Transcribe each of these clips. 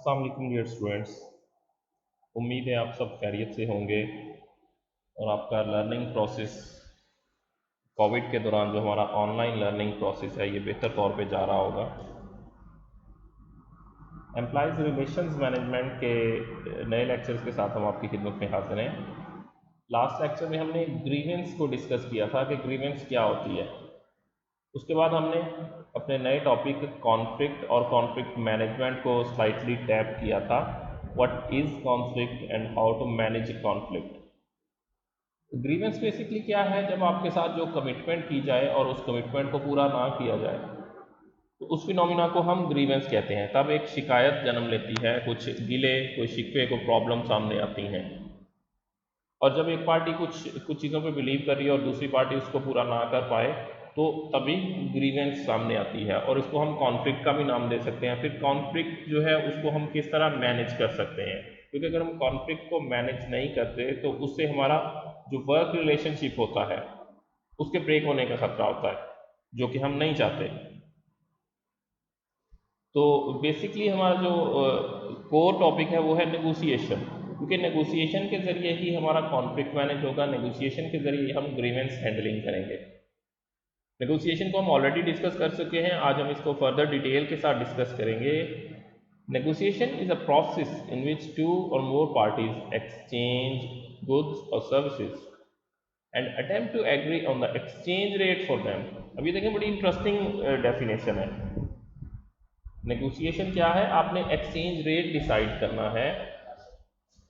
अस्सलाम वालेकुम dear students. उम्मीद है आप सब खैरियत से होंगे और आपका लर्निंग प्रोसेस कोविड के दौरान जो हमारा ऑनलाइन लर्निंग प्रोसेस है ये बेहतर तौर पे जा रहा होगा। एम्प्लॉयज़ रिलेशंस मैनेजमेंट के नए लेक्चर्स के साथ हम आपकी खिदमत में हाजिर हैं। लास्ट लेक्चर में हमने ग्रीवेंस को डिस्कस किया था कि ग्रीवेंस क्या होती है। उसके बाद हमने अपने नए टॉपिक कॉन्फ्लिक्ट और कॉन्फ्लिक्ट मैनेजमेंट को स्लाइटली टैप किया था। What is conflict and how to manage conflict. Grievance basically क्या है? जब आपके साथ जो कमिटमेंट की जाए और उस कमिटमेंट को पूरा ना किया जाए तो उस फिनोमिना को हम ग्रीवेंस कहते हैं। तब एक शिकायत जन्म लेती है, कुछ गिले, कोई शिकवे, को प्रॉब्लम सामने आती हैं। और जब एक पार्टी कुछ चीज़ों पे बिलीव कर रही है और दूसरी पार्टी उसको पूरा ना कर पाए तो तभी ग्रीवेंस सामने आती है, और इसको हम कॉन्फ्लिक्ट का भी नाम दे सकते हैं। फिर कॉन्फ्लिक्ट जो है उसको हम किस तरह मैनेज कर सकते हैं, क्योंकि अगर हम कॉन्फ्लिक्ट को मैनेज नहीं करते तो उससे हमारा जो वर्क रिलेशनशिप होता है उसके ब्रेक होने का खतरा होता है, जो कि हम नहीं चाहते। तो बेसिकली हमारा जो कोर टॉपिक है वो है नेगोशिएशन, क्योंकि नेगोशिएशन के ज़रिए ही हमारा कॉन्फ्लिक्ट मैनेज होगा, नेगोशिएशन के ज़रिए हम ग्रीवेंस हैंडलिंग करेंगे। नेगोशिएशन को हम ऑलरेडी डिस्कस कर चुके हैं, आज हम इसको फर्दर डिटेल के साथ डिस्कस करेंगे। Negotiation is a process in which two और मोर पार्टीज एक्सचेंज गुड्स और services and attempt to agree on the exchange rate for them. अभी देखें, बड़ी इंटरेस्टिंग डेफिनेशन है। नेगोशिएशन क्या है? आपने एक्सचेंज रेट डिसाइड करना है।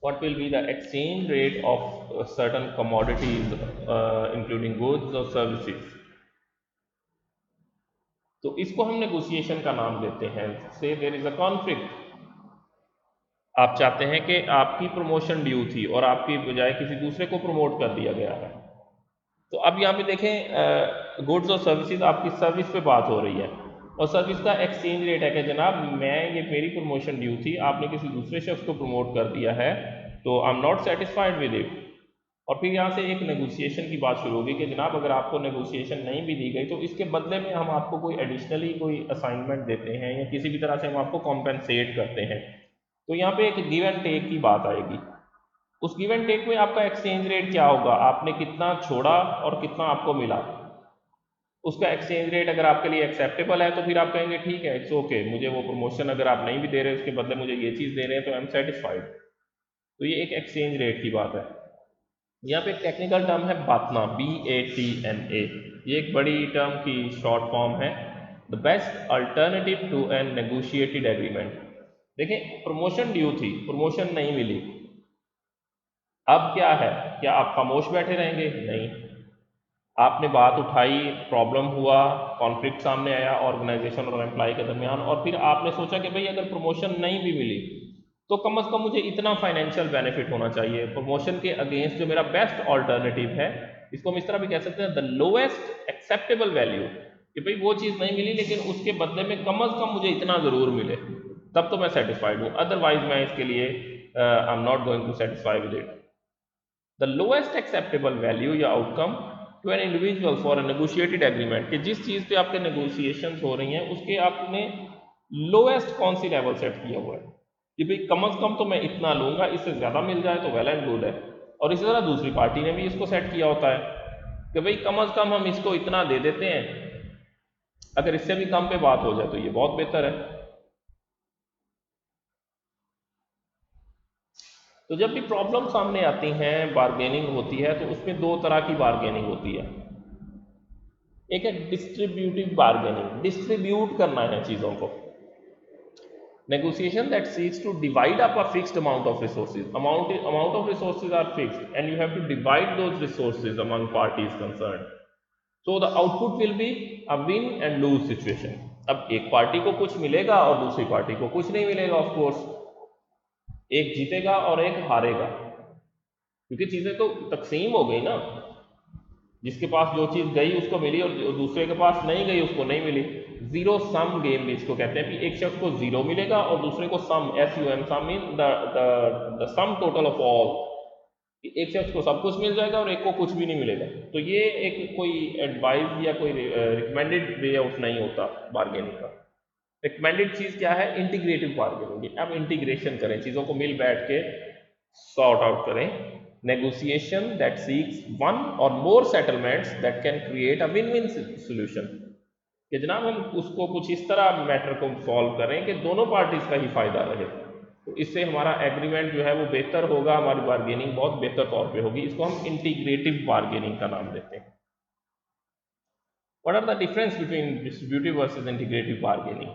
what will be the exchange rate of certain commodities including goods or services। तो इसको हम नेगोशिएशन का नाम देते हैं। से देयर इज अ कॉन्फ्लिक्ट। आप चाहते हैं कि आपकी प्रमोशन ड्यू थी और आपकी बजाय किसी दूसरे को प्रमोट कर दिया गया है। तो अब यहाँ पे देखें, गुड्स और सर्विसेज, आपकी सर्विस पे बात हो रही है और सर्विस का एक्सचेंज रेट है कि जनाब ये मेरी प्रमोशन ड्यू थी, आपने किसी दूसरे शख्स को प्रमोट कर दिया है, तो आई am not satisfied with it. और फिर यहाँ से एक नेगोशिएशन की बात शुरू होगी कि जनाब अगर आपको नेगोशिएशन नहीं भी दी गई तो इसके बदले में हम आपको कोई एडिशनली कोई असाइनमेंट देते हैं या किसी भी तरह से हम आपको कॉम्पेंसेट करते हैं। तो यहाँ पे एक गिव एंड टेक की बात आएगी। उस गिव एंड टेक में आपका एक्सचेंज रेट क्या होगा? आपने कितना छोड़ा और कितना आपको मिला। उसका एक्सचेंज रेट अगर आपके लिए एक्सेप्टेबल है तो फिर आप कहेंगे ठीक है, इट्स ओके, मुझे वो प्रमोशन अगर आप नहीं भी दे रहे उसके बदले मुझे ये चीज़ दे रहे हैं तो आई एम सेटिस्फाइड। तो ये एक एक्सचेंज रेट की बात है। यहाँ पे एक टेक्निकल टर्म है बातना, BATNA। ये एक बड़ी टर्म की शॉर्ट फॉर्म है, the best alternative to an negotiated agreement. देखिए, प्रमोशन ड्यू थी, प्रमोशन नहीं मिली, अब क्या है? क्या आप खामोश बैठे रहेंगे? नहीं, आपने बात उठाई, प्रॉब्लम हुआ, कॉन्फ्लिक्ट सामने आया ऑर्गेनाइजेशन और एम्प्लॉय के दरमियान, और फिर आपने सोचा कि भाई अगर प्रमोशन नहीं भी मिली तो कम से कम मुझे इतना फाइनेंशियल बेनिफिट होना चाहिए। प्रमोशन के अगेंस्ट जो मेरा बेस्ट ऑल्टरनेटिव है, इसको हम इस तरह भी कह सकते हैं द लोएस्ट एक्सेप्टेबल वैल्यू, कि भाई वो चीज़ नहीं मिली लेकिन उसके बदले में कम से कम मुझे इतना ज़रूर मिले, तब तो मैं सेटिस्फाइड हूँ, अदरवाइज मैं इसके लिए I am not going to satisfy with it. The lowest acceptable value या outcome to an individual for a negotiated agreement, कि जिस चीज़ पे आपके नेगोशिएशन हो रही हैं उसके आपने लोएस्ट कौन सी लेवल सेट किया हुआ है कि भाई कम से कम तो मैं इतना लूंगा, इससे ज़्यादा मिल जाए तो वेल एंड गुड है। और इसी तरह दूसरी पार्टी ने भी इसको सेट किया होता है कि भाई कम से कम हम इसको इतना दे देते हैं, अगर इससे भी कम पे बात हो जाए तो ये बहुत बेहतर है। तो जब भी प्रॉब्लम सामने आती हैं, बार्गेनिंग होती है, तो उसमें दो तरह की बार्गेनिंग होती है। एक है डिस्ट्रीब्यूटिव बार्गेनिंग, डिस्ट्रीब्यूट करना है चीज़ों को। Negotiation that seeks to divide up a fixed amount of resources. Amount of resources are fixed, and you have to divide those resources among parties concerned. So the output will be a win and lose situation. अब एक party को कुछ मिलेगा और दूसरी party को कुछ नहीं मिलेगा, ऑफ कोर्स एक जीतेगा और एक हारेगा, क्योंकि चीजें तो तकसीम हो गई ना। जिसके पास जो चीज़ गई उसको मिली और जो दूसरे के पास नहीं गई उसको नहीं मिली। जीरो सम गेम भी इसको कहते हैं कि एक शख्स को जीरो मिलेगा और दूसरे को sum, SUM, sum mean the sum total of all. एक शख्स को सब कुछ मिल जाएगा और एक को कुछ भी नहीं मिलेगा। तो ये एक कोई एडवाइस या कोई रिकमेंडेड वे ऑफ नहीं होता बार्गेनिंग का। रिकमेंडेड चीज क्या है? Integrative bargaining. अब इंटीग्रेशन करें, चीजों को मिल बैठ के सॉर्ट आउट करें। Negotiation that seeks one or more settlements that can create a win win solution, कि जनाब हम उसको कुछ इस तरह मैटर को सॉल्व करें कि दोनों पार्टीज का ही फायदा रहे। तो इससे हमारा एग्रीमेंट जो है वो बेहतर होगा, हमारी बार्गेनिंग बहुत बेहतर तौर पे होगी। इसको हम इंटीग्रेटिव बार्गेनिंग का नाम देते हैं। What are the difference between distributive versus integrative bargaining?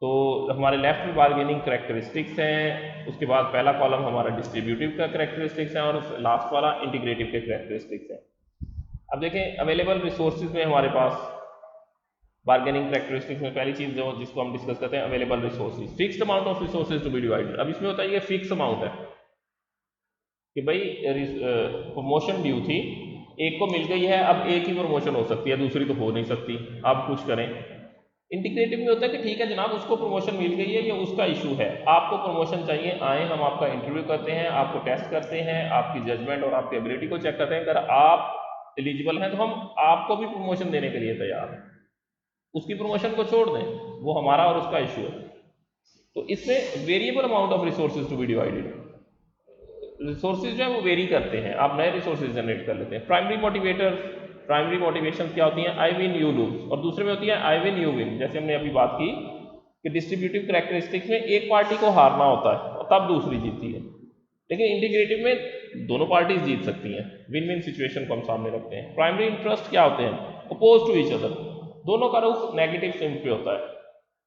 तो हमारे लेफ्ट में बार्गेनिंग करेक्टरिस्टिक्स हैं, उसके बाद पहला कॉलम हमारा डिस्ट्रीब्यूटिव का करेक्टरिस्टिक्स है और लास्ट वाला इंटीग्रेटिव के करेक्टरिस्टिक्स हैं। अब देखें अवेलेबल रिसोर्सेज में हमारे पास बार्गेनिंग करेक्टरिस्टिक्स में पहली चीज जो जिसको हम डिस्कस करते हैं available resources, fixed amount of resources to be divided. अब इसमें होता है ये फिक्स अमाउंट है कि भाई प्रमोशन ड्यू थी, एक को मिल गई है, अब एक ही प्रमोशन हो सकती है, दूसरी तो हो नहीं सकती, आप कुछ करें। इंटीग्रेटिव में होता है कि ठीक है जनाब उसको प्रमोशन मिल गई है, ये उसका इशू है, आपको प्रमोशन चाहिए, आए हम आपका इंटरव्यू करते हैं, आपको टेस्ट करते हैं, आपकी जजमेंट और आपकी एबिलिटी को चेक करते हैं, अगर आप एलिजिबल हैं तो हम आपको भी प्रमोशन देने के लिए तैयार हैं, उसकी प्रमोशन को छोड़ दें, वो हमारा और उसका इशू है। तो इसमें variable amount of resources to be divided, resources जो है वो वेरी करते हैं, आप नए रिसोर्सेज जनरेट कर लेते हैं। प्राइमरी मोटिवेटर, प्राइमरी मोटिवेशन क्या होती हैं? आई विन यू लूज, और दूसरे में होती है आई विन यू विन। जैसे हमने अभी बात की कि डिस्ट्रीब्यूटिव करेक्टरिस्टिक्स में एक पार्टी को हारना होता है और तब दूसरी जीतती है, लेकिन इंटीग्रेटिव में दोनों पार्टीज जीत सकती हैं, विन विन सिचुएशन को हम सामने रखते हैं। प्राइमरी इंटरेस्ट क्या होते हैं? अपोज टू ईच अदर, दोनों का रुख नेगेटिव सिम पे होता है,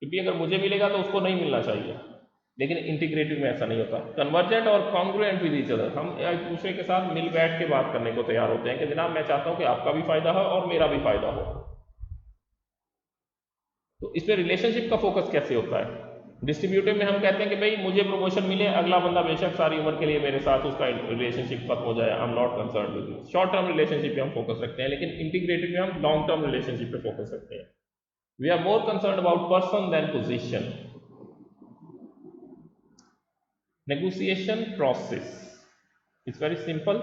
क्योंकि अगर मुझे मिलेगा तो उसको नहीं मिलना चाहिए, लेकिन इंटीग्रेटिव में ऐसा नहीं होता। कन्वर्जेंट और कॉन्ग्रुएंट विद ईच अदर, हम एक दूसरे के साथ मिल बैठ के बात करने को तैयार होते हैं कि जनाब मैं चाहता हूं कि आपका भी फायदा हो और मेरा भी फायदा हो। तो इसमें रिलेशनशिप का फोकस कैसे होता है? डिस्ट्रीब्यूटिव में हम कहते हैं कि भाई मुझे प्रमोशन मिले, अगला बंदा बेशक सारी उम्र के लिए मेरे साथ उसका रिलेशनशिप खत्म हो जाए, I am not concern with you, short term relationship पे हम फोकस रखते हैं, लेकिन इंटीग्रेटिव में हम लॉन्ग टर्म रिलेशनशिप पे फोकस रखते हैं। We are more concern about person than position. Negotiation process it's very simple.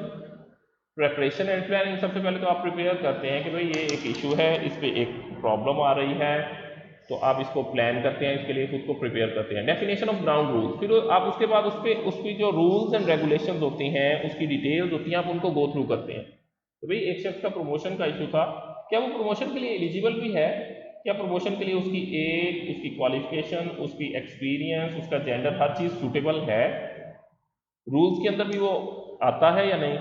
Preparation and planning, सबसे पहले तो आप प्रिपेयर करते हैं कि भाई ये एक इशू है, इस पर एक प्रॉब्लम आ रही है, तो आप इसको प्लान करते हैं, इसके लिए खुद को प्रिपेयर करते हैं। डेफिनेशन ऑफ ग्राउंड रूल्स, फिर आप उसके बाद उस पर उसकी जो रूल्स एंड रेगुलेशन होती हैं, उसकी डिटेल्स होती हैं, आप उनको गो थ्रू करते हैं। तो भाई एक शख्स का प्रमोशन का इशू था, क्या वो प्रमोशन के लिए एलिजिबल भी है? क्या प्रमोशन के लिए उसकी एज, उसकी क्वालिफिकेशन, उसकी एक्सपीरियंस, उसका जेंडर, हर चीज़ सूटेबल है, रूल्स के अंदर भी वो आता है या नहीं?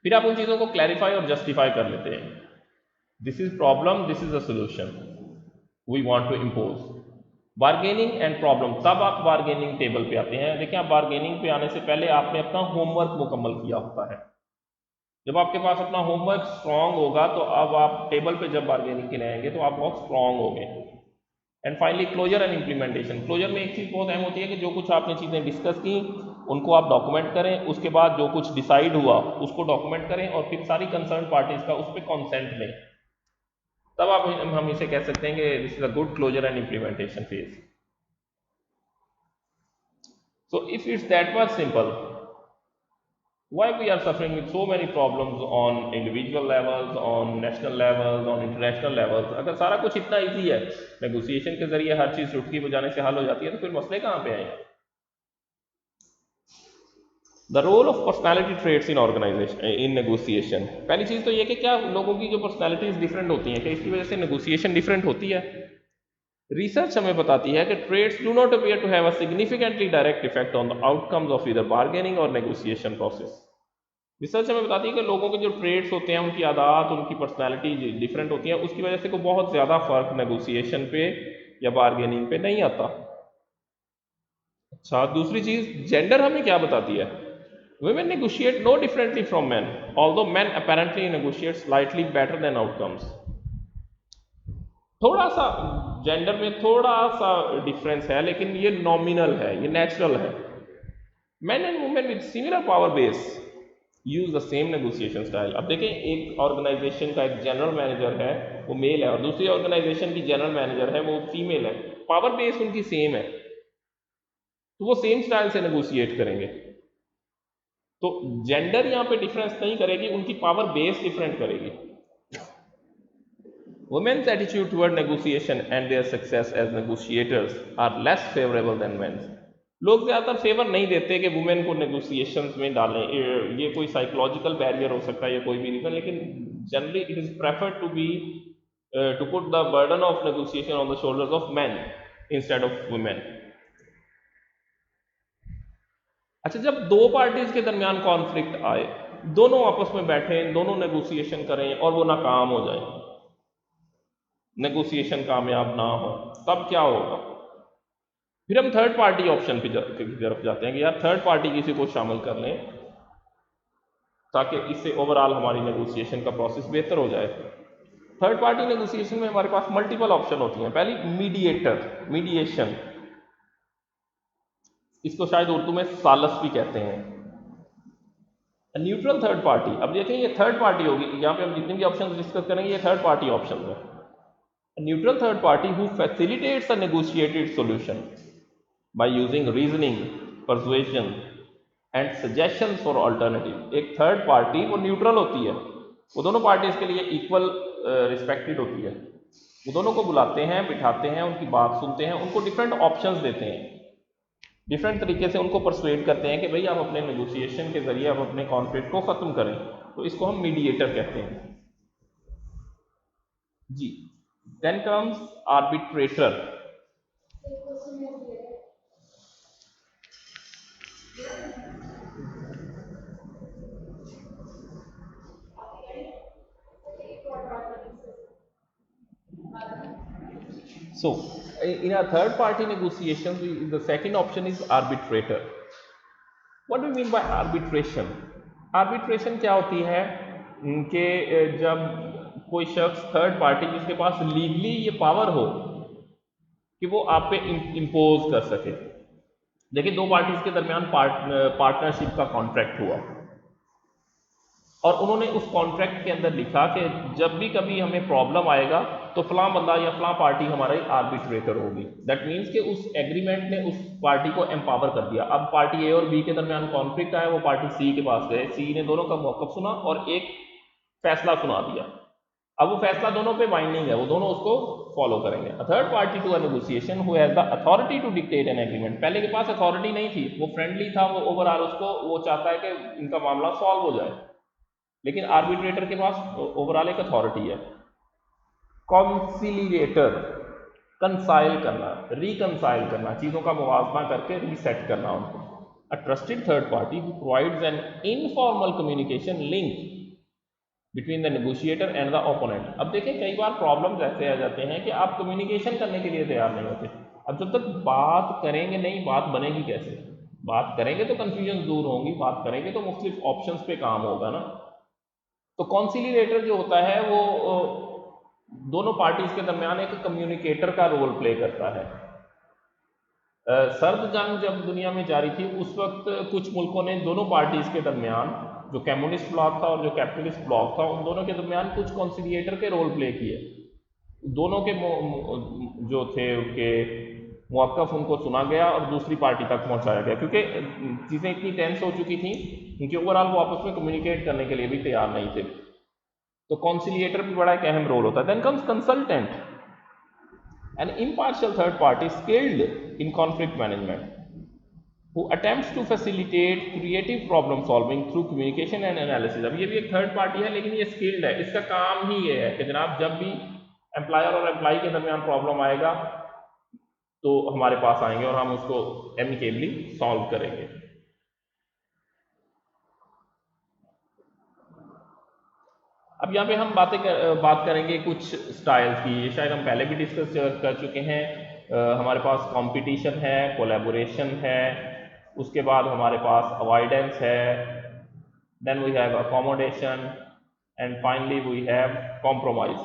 फिर आप उन चीज़ों को क्लैरिफाई और जस्टिफाई कर लेते हैं। This is problem, this is a solution we want to impose. Bargaining and problem, तब आप बार्गेनिंग टेबल पे आते हैं। देखिए आप बार्गेनिंग पे आने से पहले आपने अपना होमवर्क मुकम्मल किया होता है। जब आपके पास अपना होमवर्क स्ट्रांग होगा तो अब आप टेबल पे जब बार्गेनिंग के लिए आएंगे तो आप बहुत स्ट्रांग होंगे। And finally closure and implementation. Closure में एक चीज़ बहुत अहम होती है कि जो कुछ आपने चीज़ें डिस्कस की उनको आप डॉक्यूमेंट करें, उसके बाद जो कुछ डिसाइड हुआ उसको डॉक्यूमेंट करें और फिर सारी कंसर्न पार्टीज का उस पर कॉन्सेंट लें, तब आप हम इसे कह सकते हैं कि this is a good closure and implementation phase. So if it's that much simple, why we are suffering with so many problems on individual levels, on national levels, on international levels? अगर सारा कुछ इतना easy है, negotiation के जरिए हर चीज चुटकी बजाने से हल हो जाती है, तो फिर मसले कहाँ पे आए? The role of personality traits in organization in negotiation. पहली चीज तो ये कि क्या लोगों की जो पर्सनैलिटीज डिफरेंट होती हैं, क्या इसकी वजह से नेगोशिएशन डिफरेंट होती है? रिसर्च हमें बताती है कि traits do not appear to have a significantly direct effect on the outcomes of either bargaining और नेगोशिएशन प्रोसेस। रिसर्च हमें बताती है कि लोगों के जो ट्रेड्स होते हैं, उनकी आदत, उनकी पर्सनैलिटी डिफरेंट होती है, उसकी वजह से कोई बहुत ज़्यादा फर्क नेगोशिएशन पे या बार्गेनिंग पे नहीं आता। अच्छा, दूसरी चीज़ जेंडर हमें क्या बताती है? Women negotiate no differently from men, although men apparently negotiate slightly better than outcomes. थोड़ा सा जेंडर में थोड़ा सा डिफरेंस है, लेकिन ये नॉमिनल है, ये नेचुरल है। Men and women with similar power base use the same negotiation style. अब देखें एक ऑर्गेनाइजेशन का एक जनरल मैनेजर है वो मेल है और दूसरी ऑर्गेनाइजेशन की जनरल मैनेजर है वो फीमेल है, पावर बेस उनकी सेम है, तो वो सेम स्टाइल से नेगोशिएट करेंगे। तो जेंडर यहाँ पे डिफरेंस नहीं करेगी, उनकी पावर बेस डिफरेंट करेगी। Women's attitude toward negotiation and their success as negotiators are less favorable than men's. लोग ज़्यादातर फेवर नहीं देते कि वुमेन को नेगोशिएशंस में डालें, ये कोई साइकोलॉजिकल बैरियर हो सकता है या कोई भी रीज़न, लेकिन generally it is preferred to be to put the burden of negotiation on the shoulders of man instead of women. अच्छा, जब दो पार्टीज के दरमियान कॉन्फ्लिक्ट आए, दोनों आपस में बैठे, दोनों नेगोशिएशन करें और वो नाकाम हो जाए, नेगोशिएशन कामयाब ना हो, तब क्या होगा? फिर हम थर्ड पार्टी ऑप्शन की तरफ जाते हैं कि यार थर्ड पार्टी किसी को शामिल कर लें ताकि इससे ओवरऑल हमारी नेगोशिएशन का प्रोसेस बेहतर हो जाए. थर्ड पार्टी नेगोशिएशन में हमारे पास मल्टीपल ऑप्शन होती हैं. पहली मीडिएटर, मीडिएशन, इसको शायद उर्दू में सालस भी कहते हैं. न्यूट्रल थर्ड पार्टी, अब देखें ये थर्ड पार्टी होगी, यहाँ पे हम जितने भी ऑप्शन डिस्कस करेंगे ये थर्ड पार्टी ऑप्शन है. Neutral third party who facilitates a negotiated solution by using reasoning, persuasion and suggestions for alternative. एक थर्ड पार्टी वो न्यूट्रल होती है, वो दोनों पार्टीज के लिए इक्वल रिस्पेक्टेड होती है. वो दोनों को बुलाते हैं, बिठाते हैं, उनकी बात सुनते हैं, उनको डिफरेंट ऑप्शंस देते हैं, डिफरेंट तरीके से उनको परसुएड करते हैं कि भाई आप अपने नेगोशिएशन के जरिए आप अपने कॉन्फ्लिक्ट को ख़त्म करें. तो इसको हम मीडिएटर कहते हैं जी. Then comes arbitrator. So, in a third party negotiation, the second option is arbitrator. What do you mean by arbitration? Arbitration क्या होती है कि जब कोई शख्स थर्ड पार्टी जिसके पास लीगली ये पावर हो कि वो आप पे इम्पोज कर सके. देखिए, दो पार्टीज के दरमियान पार्टनरशिप का कॉन्ट्रैक्ट हुआ और उन्होंने उस कॉन्ट्रैक्ट के अंदर लिखा कि जब भी कभी हमें प्रॉब्लम आएगा तो फलां बंदा या फलां पार्टी हमारी आर्बिट्रेटर होगी. दैट मीन्स कि उस एग्रीमेंट ने उस पार्टी को एम्पावर कर दिया. अब पार्टी ए और बी के दरमियान कॉन्फ्लिक्ट आया, वो पार्टी सी के पास गए, सी ने दोनों का मौक़िफ़ सुना और एक फैसला सुना दिया. अब वो फैसला दोनों पे बाइंडिंग है, वो दोनों उसको फॉलो करेंगे. A third party to a negotiation who has the authority to dictate an agreement. पहले के पास अथॉरिटी नहीं थी, वो फ्रेंडली था, वो ओवरऑल उसको वो चाहता है कि इनका मामला सॉल्व हो जाए, लेकिन आर्बिट्रेटर के पास ओवरऑल एक अथॉरिटी है. कॉन्सिलिएटर, कंसाइल करना, रिकंसाइल करना, चीज़ों का मुवाजना करके रीसेट करना उनको. अ trusted third party who provides an informal communication link between the negotiator and the opponent. अब देखिए, कई बार प्रॉब्लम्स ऐसे आ जाते हैं कि आप कम्युनिकेशन करने के लिए तैयार नहीं होते. अब जब तक बात करेंगे नहीं, बात बनेगी कैसे? बात करेंगे तो कन्फ्यूजन दूर होंगी, बात करेंगे तो मुख्तलिफ ऑप्शंस पे काम होगा ना. तो कॉन्सिलिएटर जो होता है वो दोनों पार्टीज के दरमियान एक कम्युनिकेटर का रोल प्ले करता है. सर्द जंग जब दुनिया में जारी थी उस वक्त कुछ मुल्कों ने दोनों पार्टीज के दरमियान, जो कम्युनिस्ट ब्लॉक था और जो कैपिटलिस्ट ब्लॉक था, उन दोनों के दरमियान कुछ कॉन्सिलिएटर के रोल प्ले किए. दोनों के जो थे उनके मौक़िफ़ उनको सुना गया और दूसरी पार्टी तक पहुंचाया गया, क्योंकि चीज़ें इतनी टेंस हो चुकी थी क्योंकि ओवरऑल वो आपस में कम्युनिकेट करने के लिए भी तैयार नहीं थे. तो कॉन्सिलिएटर भी बड़ा एक अहम रोल होता है. Then comes consultant, an impartial third party skilled in conflict management who attempts to facilitate creative problem solving through communication and analysis. अब ये भी एक थर्ड पार्टी है लेकिन ये स्किल्ड है. इसका काम ही ये है कि जनाब जब भी एम्प्लॉयर और एम्प्लॉय के दरमियान प्रॉब्लम आएगा तो हमारे पास आएंगे और हम उसको एमिकेबली सॉल्व करेंगे. अब यहाँ पे हम बात करेंगे कुछ स्टाइल्स की. ये शायद हम पहले भी डिस्कस कर चुके हैं. हमारे पास कंपटीशन है, कोलैबोरेशन है, उसके बाद हमारे पास अवॉइडेंस है, then we have accommodation and finally we have compromise.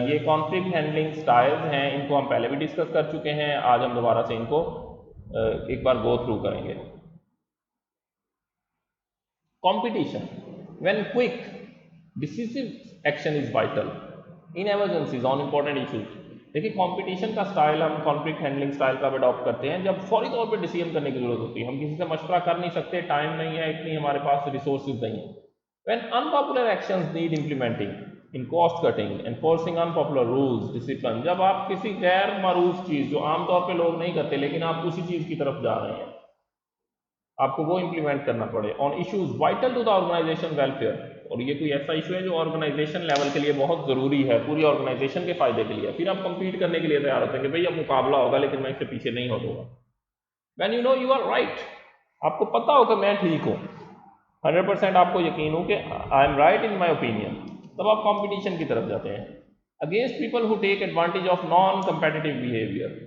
ये कॉन्फ्लिक्ट हैंडलिंग स्टाइल्स हैं, इनको हम पहले भी डिस्कस कर चुके हैं. आज हम दोबारा से इनको एक बार गो थ्रू करेंगे. Competition, when quick decisive action is vital in emergencies on important issues. देखिए, कंपटीशन का स्टाइल हम कॉन्फ्लिक्ट हैंडलिंग स्टाइल का अडॉप्ट करते हैं जब फौरी तौर पे डिसीजन करने की जरूरत होती है. हम किसी से मशवरा कर नहीं सकते, टाइम नहीं है, इतनी हमारे पास रिसोर्सेज नहीं है. When unpopular actions need implementing, in cost cutting, enforcing unpopular rules, discipline. जब आप किसी गैर मारूफ चीज़ जो आमतौर पे लोग नहीं करते लेकिन आप उसी चीज़ की तरफ जा रहे हैं, आपको वो इंप्लीमेंट करना पड़े। On issues vital to the organization welfare, और ये कोई ऐसा इशू है जो ऑर्गेनाइजेशन लेवल के लिए बहुत ज़रूरी है, पूरी ऑर्गेनाइजेशन के फायदे के लिए, फिर आप कंपीट करने के लिए तैयार होते हैं कि भाई अब मुकाबला होगा लेकिन मैं इससे पीछे नहीं हटूंगा। When you know you are right, आपको पता हो कि मैं ठीक हूँ, 100% आपको यकीन हो कि I am right in my opinion, तब आप कंपटीशन की तरफ जाते हैं against people who take advantage of non competitive behaviour.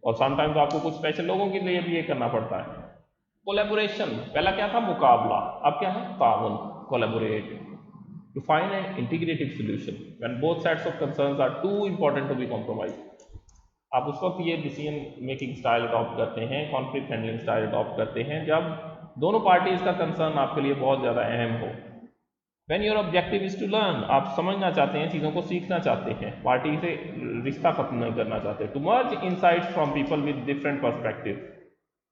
और समटाइम्स तो आपको कुछ स्पेशल लोगों के लिए भी ये करना पड़ता है। कोलैबोरेशन, पहला क्या था मुकाबला, अब क्या है ताउन, collaborate to find an integrative solution when both sets of concerns are too important to be compromise. आप उस वक्त ये डिसीजन मेकिंग स्टाइल अडॉप्ट करते हैं, कॉन्फ्लिक्ट हैंडलिंग स्टाइल अडॉप्ट करते हैं जब दोनों पार्टीज का कंसर्न आपके लिए बहुत ज़्यादा अहम हो। When your objective is to learn, आप समझना चाहते हैं, चीज़ों को सीखना चाहते हैं, पार्टी से रिश्ता खत्म नहीं करना चाहते। To merge insights from people with different perspective,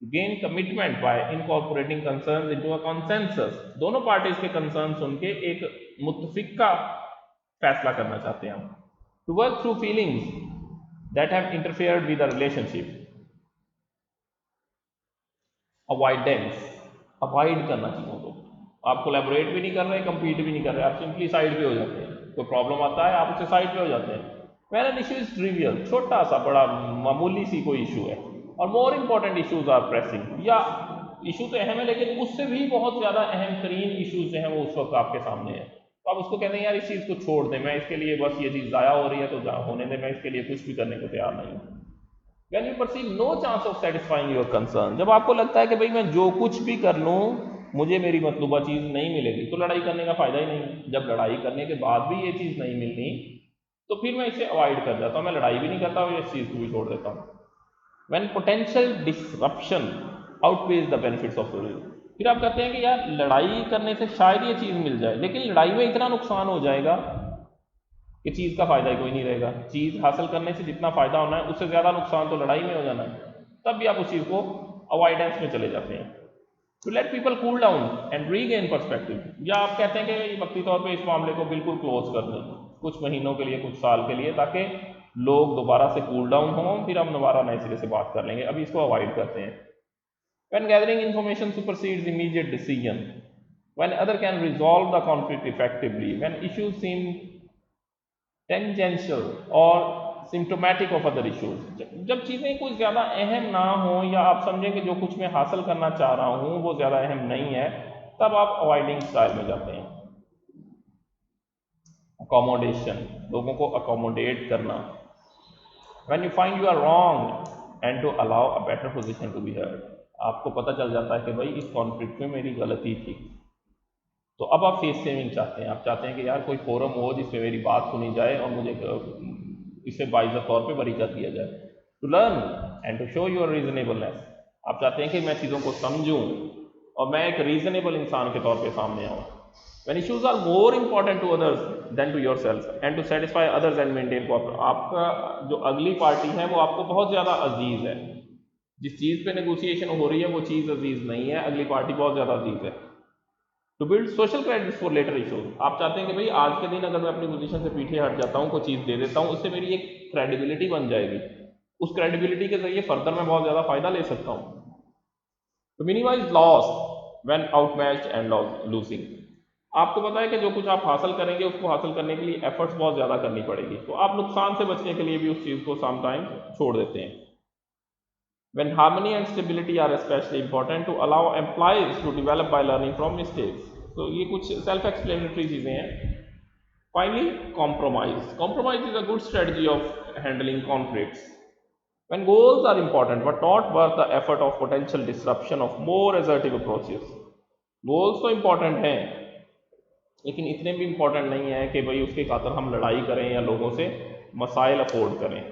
gain commitment by incorporating concerns into a consensus, दोनों पार्टीज के कंसर्न सुन के एक मुत्तफिक का फैसला करना चाहते हैं हम। To work through feelings that have interfered with the relationship, avoidance, avoid करना चीज़ों को। आप कोलैबोरेट भी नहीं कर रहे, कंपीट भी नहीं कर रहे, आप सिंपली साइड पे हो जाते हैं। कोई प्रॉब्लम आता है आप उससे साइड पे हो जाते हैं। When an issue is trivial, छोटा सा बड़ा मामूली सी कोई इशू है, और more important issues are pressing, या इशू तो अहम है लेकिन उससे भी बहुत ज़्यादा अहम तरीन इशूज जो हैं वो उस वक्त आपके सामने है, तो आप उसको कहते हैं यार इस चीज़ को छोड़ दें, मैं इसके लिए बस ये चीज़ ज़ाया हो रही है तो होने दें, मैं इसके लिए कुछ भी करने को तैयार नहीं हूँ। When you perceive no chance of satisfying your concern, जब आपको लगता है कि भाई मैं जो कुछ भी कर लूँ मुझे मेरी मतलूबा चीज़ नहीं मिलेगी, तो लड़ाई करने का फ़ायदा ही नहीं। जब लड़ाई करने के बाद भी ये चीज़ नहीं मिलनी तो फिर मैं इसे अवॉइड कर जाता हूँ, मैं लड़ाई भी नहीं करता और इस चीज़ को भी छोड़ देता हूँ। When potential disruption outweighs the benefits of solution, फिर आप कहते हैं कि यार लड़ाई करने से शायद ये चीज़ मिल जाए लेकिन लड़ाई में इतना नुकसान हो जाएगा कि चीज़ का फ़ायदा ही कोई नहीं रहेगा। चीज़ हासिल करने से जितना फ़ायदा होना है उससे ज़्यादा नुकसान तो लड़ाई में हो जाना है, तब भी आप उस चीज़ को अवॉइडेंस में चले जाते हैं। To let people cool down and regain perspective, या आप कहते हैं कि वक्ती तौर पे इस मामले को बिल्कुल क्लोज कर दें कुछ महीनों के लिए, कुछ साल के लिए, ताकि लोग दोबारा से कूल डाउन हों, फिर हम दोबारा नए सिरे से बात कर लेंगे, अभी इसको अवॉइड करते हैं। When gathering information supersedes immediate decision, when other can resolve the conflict effectively, when issues seem tangential और सिम्टोमेटिक ऑफ अदर इश्यूज, जब चीज़ें कुछ ज़्यादा अहम ना हो या आप समझें कि जो कुछ मैं हासिल करना चाह रहा हूँ वो ज़्यादा अहम नहीं है, तब आप अवॉइडिंग स्टाइल में जाते हैं। अकोमोडेशन, लोगों को अकोमोडेट करना। When you find you are wrong and to allow a better position to be heard, आपको पता चल जाता है कि भाई इस कॉन्फ्लिक्ट में मेरी गलती थी, तो अब आप फेस सेविंग चाहते हैं, आप चाहते हैं कि यार कोई फोरम हो जिसमें मेरी बात सुनी जाए और मुझे इसे बाइज़त तौर पे बरी कर दिया जाए। To learn and to show your reasonableness, आप चाहते हैं कि मैं चीज़ों को समझूं और मैं एक रीजनेबल इंसान के तौर पे सामने आऊँ। When issues are more important to others than to yourself and to satisfy others and maintain corporate, आपका जो अगली पार्टी है वो आपको बहुत ज़्यादा अजीज़ है, जिस चीज़ पे नेगोशिएशन हो रही है वो चीज़ अजीज़ नहीं है, अगली पार्टी बहुत ज़्यादा अजीज़ है। To build social credit for later issues, आप चाहते हैं कि भाई आज के दिन अगर मैं अपनी पोजीशन से पीछे हट जाता हूँ, कोई चीज़ दे देता हूँ, उससे मेरी एक क्रेडिबिलिटी बन जाएगी, उस क्रेडिबिलिटी के जरिए फर्दर मैं बहुत ज़्यादा फायदा ले सकता हूँ। To minimize loss when outmatched and losing, आपको पता है कि जो कुछ आप हासिल करेंगे उसको हासिल करने के लिए एफर्ट्स बहुत ज़्यादा करनी पड़ेगी, तो आप नुकसान से बचने के लिए भी उस चीज़ को समटाइम्स छोड़ देते हैं। When harmony and stability are especially important to allow employees to develop by learning from mistakes, तो ये कुछ self explanatory चीज़ें हैं। Finally, compromise. Compromise is a good strategy of handling conflicts. When goals are important but not worth the effort of potential disruption of more assertive approaches. Goals तो important हैं लेकिन इतने भी important नहीं है कि भाई उसके खातिर हम लड़ाई करें या लोगों से मसाइल अफोर्ड करें।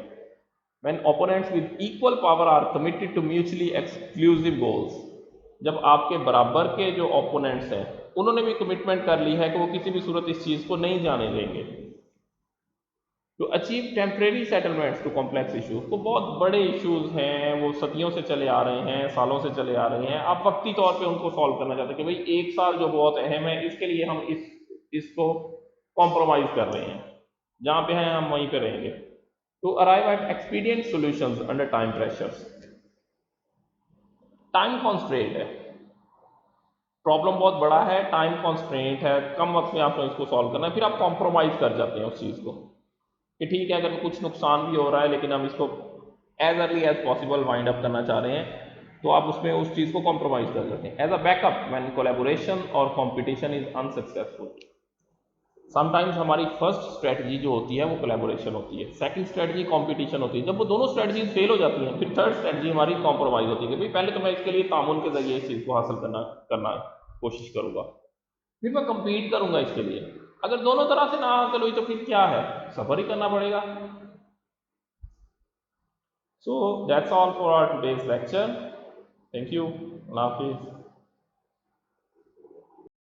When opponents with equal power are committed to mutually exclusive goals, जब आपके बराबर के जो ओपोनेंट्स हैं उन्होंने भी कमिटमेंट कर ली है कि वो किसी भी सूरत इस चीज़ को नहीं जाने देंगे। To achieve temporary settlements to complex issues, तो बहुत बड़े इश्यूज हैं, वो सदियों से चले आ रहे हैं, सालों से चले आ रहे हैं, आप वक्ती तौर पे उनको सॉल्व करना चाहते हैं कि भाई एक साल जो बहुत अहम है इसके लिए हम इसको कॉम्प्रोमाइज़ कर रहे हैं। जहाँ पे हैं हम वहीं पे रहेंगे। To arrive at expedient solutions under time pressures. Time constraint है, प्रॉब्लम बहुत बड़ा है, टाइम कॉन्स्ट्रेंट है, कम वक्त में आपको इसको सॉल्व करना है, फिर आप कॉम्प्रोमाइज़ कर जाते हैं उस चीज़ को कि ठीक है अगर कुछ नुकसान भी हो रहा है लेकिन हम इसको as early as possible wind up करना चाह रहे हैं, तो आप उसमें उस चीज़ को कॉम्प्रोमाइज़ कर सकते हैं। As a backup when collaboration और कंपटीशन इज अनसक्सेसफुल। समटाइम्स हमारी फर्स्ट स्ट्रेटजी जो होती है वो कोलैबोरेशन होती है, सेकंड स्ट्रेटजी कंपटीशन होती है। जब वो दोनों स्ट्रेटजीज फेल हो जाती हैं, फिर थर्ड स्ट्रेटजी हमारी कॉम्प्रोमाइज़ होती है कि भाई पहले तो मैं इसके लिए तामुन के जरिए इस चीज़ को हासिल करना करना कोशिश करूँगा, फिर मैं compete करूँगा इसके लिए। अगर दोनों तरह से ना हासिल हुई तो फिर क्या है, सफ़र ही करना पड़ेगा। So that's all for our today's lecture. Thank you. Allah हाफिज़।